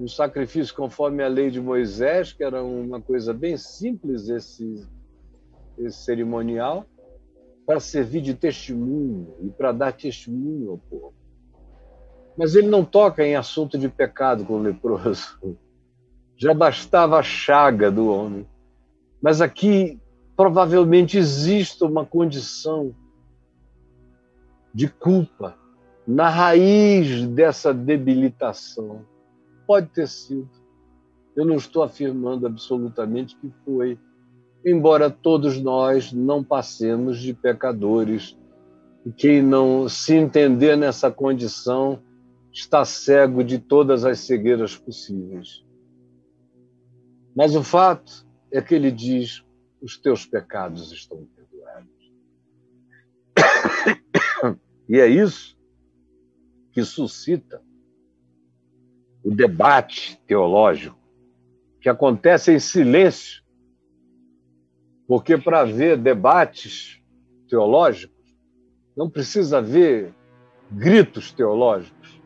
sacrifício conforme a lei de Moisés, que era uma coisa bem simples, esse cerimonial, para servir de testemunho e para dar testemunho ao povo. Mas ele não toca em assunto de pecado com o leproso. Já bastava a chaga do homem. Mas aqui provavelmente existe uma condição de culpa na raiz dessa debilitação. Pode ter sido. Eu não estou afirmando absolutamente que foi, embora todos nós não passemos de pecadores. E quem não se entender nessa condição está cego de todas as cegueiras possíveis. Mas o fato é que ele diz: os teus pecados estão perdoados. E é isso que suscita o debate teológico, que acontece em silêncio, porque para haver debates teológicos não precisa haver gritos teológicos.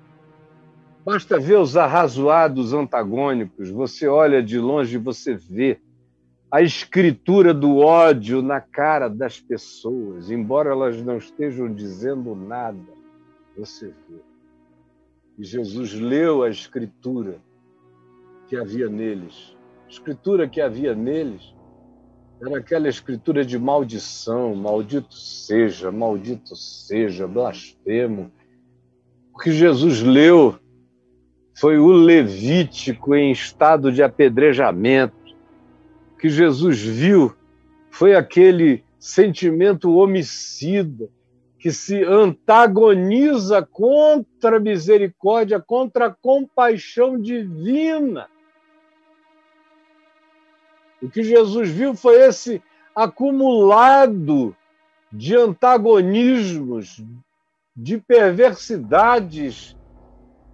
Basta ver os arrazoados antagônicos. Você olha de longe e você vê a escritura do ódio na cara das pessoas, embora elas não estejam dizendo nada, você vê. E Jesus leu a escritura que havia neles. A escritura que havia neles era aquela escritura de maldição: maldito seja, blasfemo. O que Jesus leu foi o Levítico em estado de apedrejamento. O que Jesus viu foi aquele sentimento homicida que se antagoniza contra a misericórdia, contra a compaixão divina. O que Jesus viu foi esse acumulado de antagonismos, de perversidades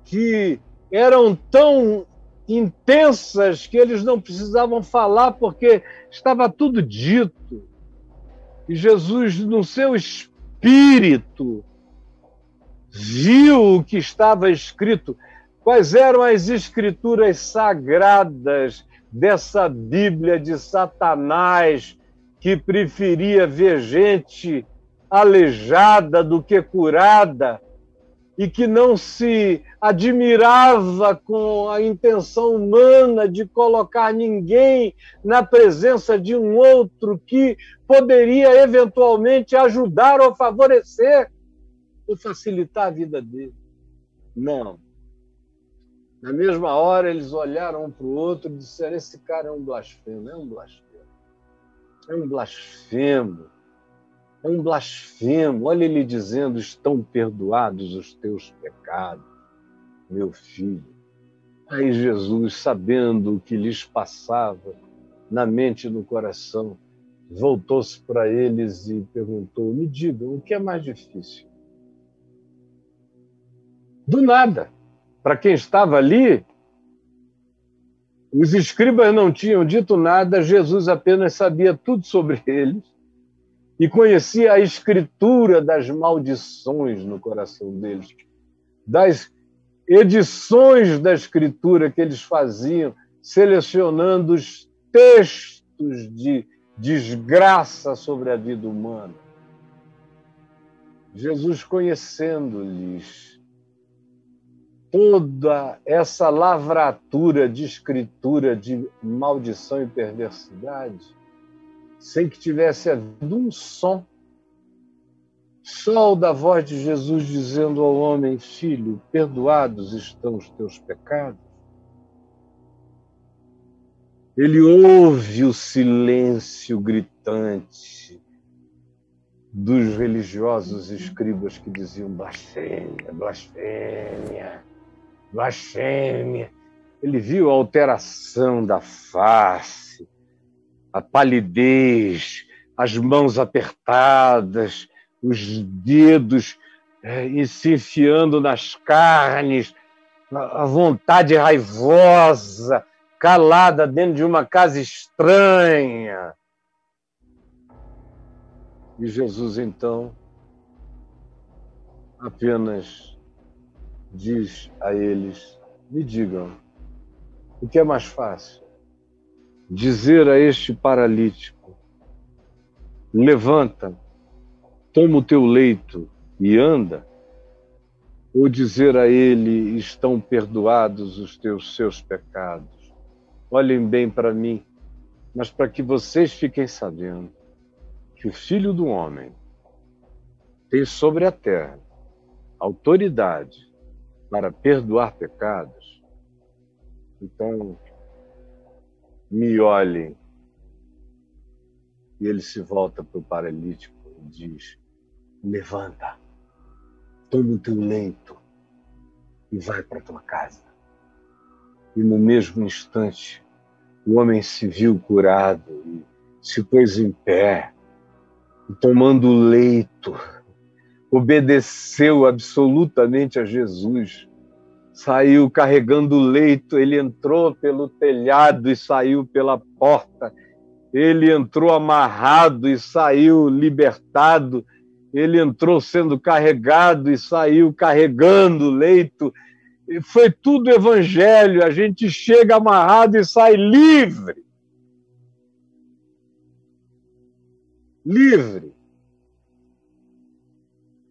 que eram tão intensas que eles não precisavam falar porque estava tudo dito. E Jesus, no seu espírito, viu o que estava escrito. Quais eram as escrituras sagradas dessa Bíblia de Satanás, que preferia ver gente aleijada do que curada, e que não se admirava com a intenção humana de colocar ninguém na presença de um outro que poderia eventualmente ajudar ou favorecer ou facilitar a vida dele. Não. Na mesma hora, eles olharam um para o outro e disseram: esse cara é um blasfemo, é um blasfemo. É um blasfemo. É um blasfemo. Olha ele dizendo: estão perdoados os teus pecados, meu filho. Aí Jesus, sabendo o que lhes passava na mente e no coração, voltou-se para eles e perguntou: me digam, o que é mais difícil? Do nada. Para quem estava ali, os escribas não tinham dito nada, Jesus apenas sabia tudo sobre eles e conhecia a escritura das maldições no coração deles, das edições da escritura que eles faziam, selecionando os textos de desgraça sobre a vida humana. Jesus, conhecendo-lhes toda essa lavratura de escritura de maldição e perversidade, sem que tivesse havido um som, só o da voz de Jesus dizendo ao homem: filho, perdoados estão os teus pecados. Ele ouve o silêncio gritante dos religiosos escribas que diziam: blasfêmia, blasfêmia, blasfêmia. Ele viu a alteração da face, a palidez, as mãos apertadas, os dedos se enfiando nas carnes, a vontade raivosa, calada dentro de uma casa estranha. E Jesus, então, apenas diz a eles: me digam, o que é mais fácil? Dizer a este paralítico: levanta, toma o teu leito e anda? Ou dizer a ele: estão perdoados os seus pecados? olhem bem para mim, mas para que vocês fiquem sabendo que o Filho do Homem tem sobre a terra autoridade para perdoar pecados. Então, me olhem. E ele se volta para o paralítico e diz: levanta, toma o teu leito e vai para a tua casa. E no mesmo instante, o homem se viu curado e se pôs em pé, e tomando o leito, obedeceu absolutamente a Jesus. Saiu carregando o leito, ele entrou pelo telhado e saiu pela porta. Ele entrou amarrado e saiu libertado. Ele entrou sendo carregado e saiu carregando o leito. E foi tudo evangelho. A gente chega amarrado e sai livre. Livre.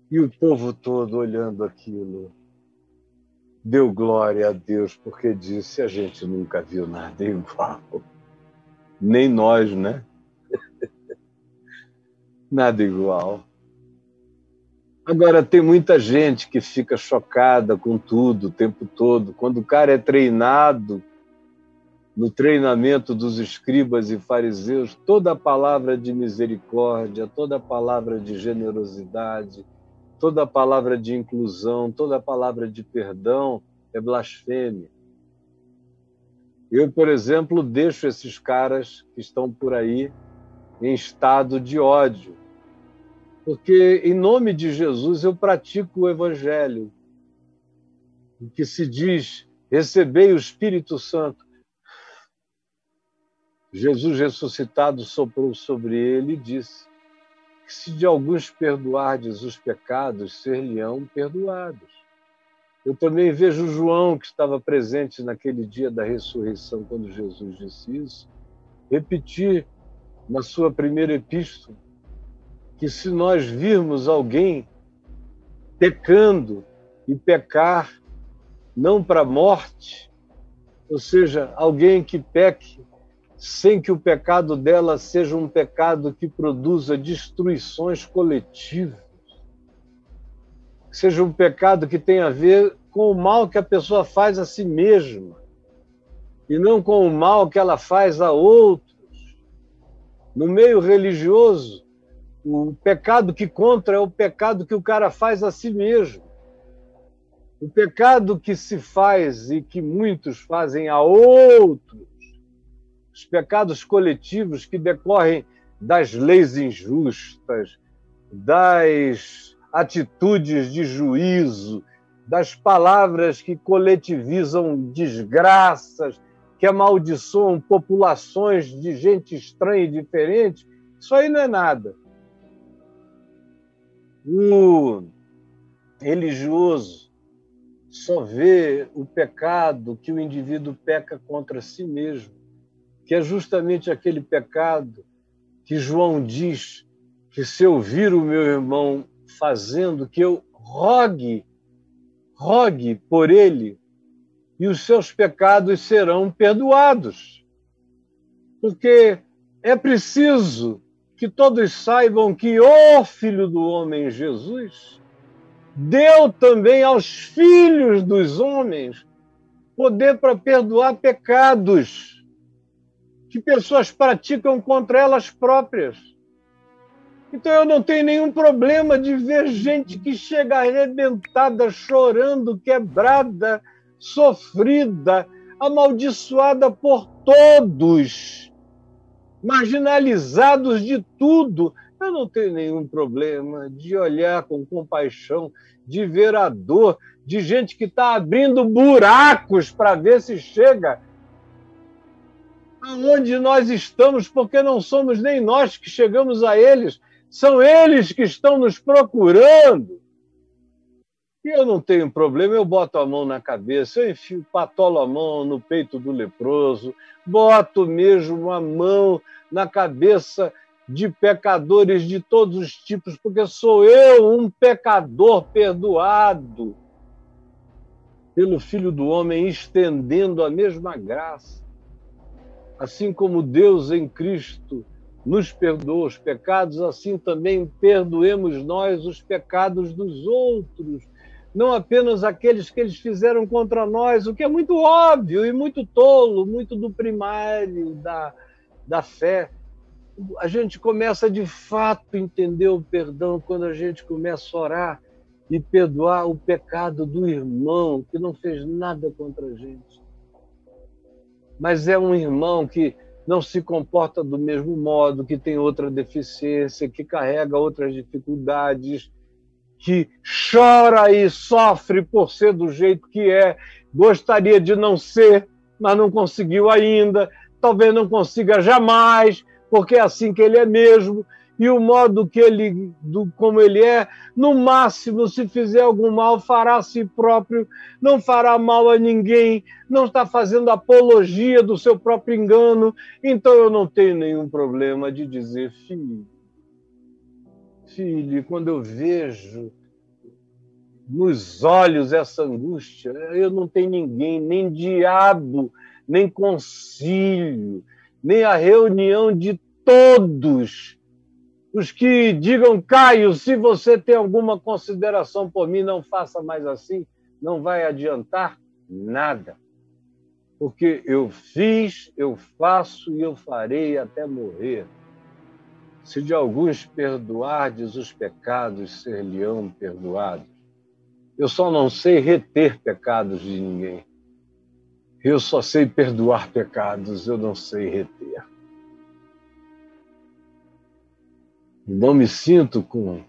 E o povo todo olhando aquilo deu glória a Deus, porque disse: a gente nunca viu nada igual. Nem nós, né? Nada igual. Agora, tem muita gente que fica chocada com tudo o tempo todo. Quando o cara é treinado no treinamento dos escribas e fariseus, toda a palavra de misericórdia, toda a palavra de generosidade, toda a palavra de inclusão, toda a palavra de perdão é blasfêmia. Eu, por exemplo, deixo esses caras que estão por aí em estado de ódio, porque, em nome de Jesus, eu pratico o Evangelho, em que se diz: recebei o Espírito Santo. Jesus ressuscitado soprou sobre ele e disse que se de alguns perdoardes os pecados, ser-lhe-ão perdoados. Eu também vejo João, que estava presente naquele dia da ressurreição, quando Jesus disse isso, repetir na sua primeira epístola que se nós virmos alguém pecando, e pecar não para a morte, ou seja, alguém que peque sem que o pecado dela seja um pecado que produza destruições coletivas, seja um pecado que tenha a ver com o mal que a pessoa faz a si mesma e não com o mal que ela faz a outros. No meio religioso, o pecado que contra é o pecado que o cara faz a si mesmo. O pecado que se faz e que muitos fazem a outros, os pecados coletivos que decorrem das leis injustas, das atitudes de juízo, das palavras que coletivizam desgraças, que amaldiçoam populações de gente estranha e diferente, isso aí não é nada. O religioso só vê o pecado que o indivíduo peca contra si mesmo, que é justamente aquele pecado que João diz que se eu vir o meu irmão fazendo, que eu rogue por ele, e os seus pecados serão perdoados. Porque é preciso que todos saibam que o Filho do Homem, Jesus, deu também aos filhos dos homens poder para perdoar pecados que pessoas praticam contra elas próprias. Então eu não tenho nenhum problema de ver gente que chega arrebentada, chorando, quebrada, sofrida, amaldiçoada por todos, marginalizados de tudo. Eu não tenho nenhum problema de olhar com compaixão, de ver a dor, de gente que está abrindo buracos para ver se chega aonde nós estamos, porque não somos nem nós que chegamos a eles, são eles que estão nos procurando. E eu não tenho problema, eu boto a mão na cabeça, eu enfio, patolo a mão no peito do leproso, boto mesmo a mão na cabeça de pecadores de todos os tipos, porque sou eu um pecador perdoado pelo Filho do Homem, estendendo a mesma graça. Assim como Deus em Cristo nos perdoa os pecados, assim também perdoemos nós os pecados dos outros, não apenas aqueles que eles fizeram contra nós, o que é muito óbvio e muito tolo, muito do primário da fé. A gente começa de fato a entender o perdão quando a gente começa a orar e perdoar o pecado do irmão que não fez nada contra a gente. Mas é um irmão que não se comporta do mesmo modo, que tem outra deficiência, que carrega outras dificuldades, que chora e sofre por ser do jeito que é, gostaria de não ser, mas não conseguiu ainda, talvez não consiga jamais, porque é assim que ele é mesmo, e o modo que ele, como ele é, no máximo, se fizer algum mal, fará a si próprio, não fará mal a ninguém, não está fazendo apologia do seu próprio engano, então eu não tenho nenhum problema de dizer, filho, quando eu vejo nos olhos essa angústia, eu não tenho ninguém, nem diabo, nem concílio, nem a reunião de todos os que digam, Caio, se você tem alguma consideração por mim, não faça mais assim, não vai adiantar nada. Porque eu fiz, eu faço e eu farei até morrer. Se de alguns perdoardes os pecados, ser-lhe-ão perdoados. Eu só não sei reter pecados de ninguém. Eu só sei perdoar pecados, eu não sei reter. Não me sinto com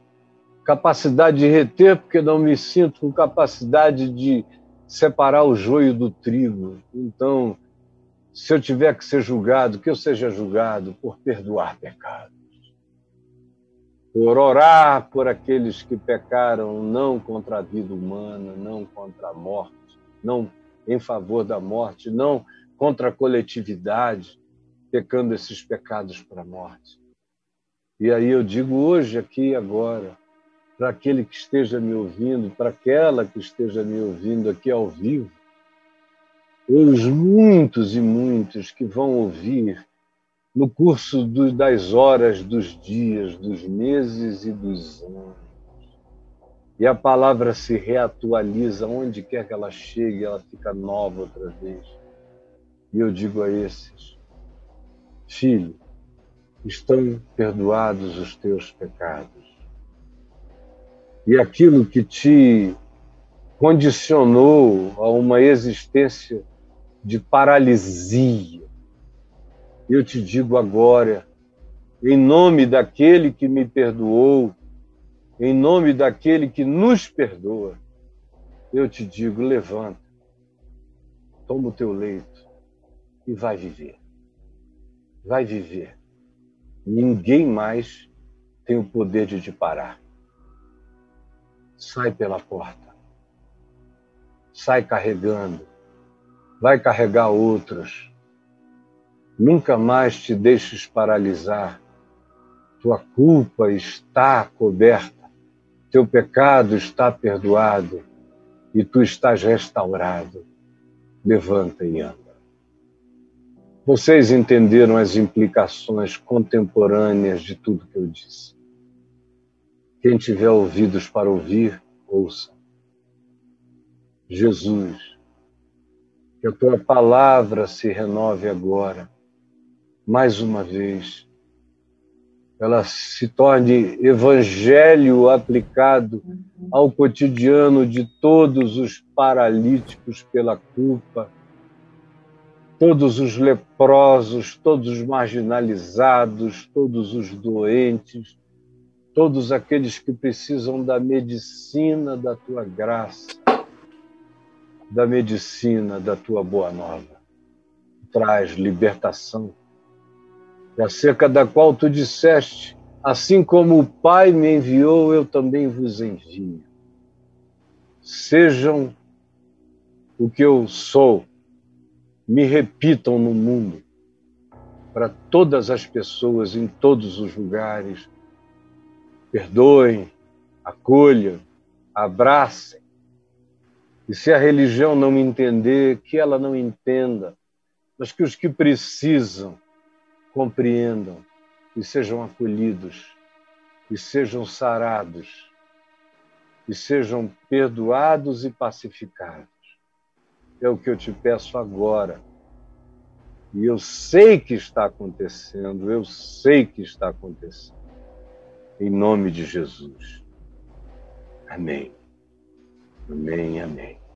capacidade de reter, porque não me sinto com capacidade de separar o joio do trigo. Então, se eu tiver que ser julgado, que eu seja julgado por perdoar pecados. Por orar por aqueles que pecaram, não contra a vida humana, não contra a morte, não em favor da morte, não contra a coletividade, pecando esses pecados para a morte. E aí eu digo hoje, aqui e agora, para aquele que esteja me ouvindo, para aquela que esteja me ouvindo aqui ao vivo, ou os muitos e muitos que vão ouvir no curso das horas, dos dias, dos meses e dos anos. E a palavra se reatualiza, onde quer que ela chegue, ela fica nova outra vez. E eu digo a esses, filho, estão perdoados os teus pecados. E aquilo que te condicionou a uma existência de paralisia, eu te digo agora, em nome daquele que me perdoou, em nome daquele que nos perdoa, eu te digo, levanta, toma o teu leito e vai viver. Vai viver. Ninguém mais tem o poder de te parar. Sai pela porta. Sai carregando. Vai carregar outros. Nunca mais te deixes paralisar. Tua culpa está coberta. Teu pecado está perdoado. E tu estás restaurado. Levanta e anda. Vocês entenderam as implicações contemporâneas de tudo que eu disse. Quem tiver ouvidos para ouvir, ouça. Jesus, que a tua palavra se renove agora, mais uma vez. Ela se torne evangelho aplicado ao cotidiano de todos os paralíticos pela culpa, todos os leprosos, todos os marginalizados, todos os doentes, todos aqueles que precisam da medicina da tua graça, da medicina da tua boa nova. Traz libertação, acerca da qual tu disseste, assim como o Pai me enviou, eu também vos envio. Sejam o que eu sou, me repitam no mundo, para todas as pessoas, em todos os lugares. Perdoem, acolham, abracem. E se a religião não entender, que ela não entenda, mas que os que precisam compreendam e sejam acolhidos, e sejam sarados, e sejam perdoados e pacificados. É o que eu te peço agora. E eu sei que está acontecendo, eu sei que está acontecendo. Em nome de Jesus. Amém. Amém, amém.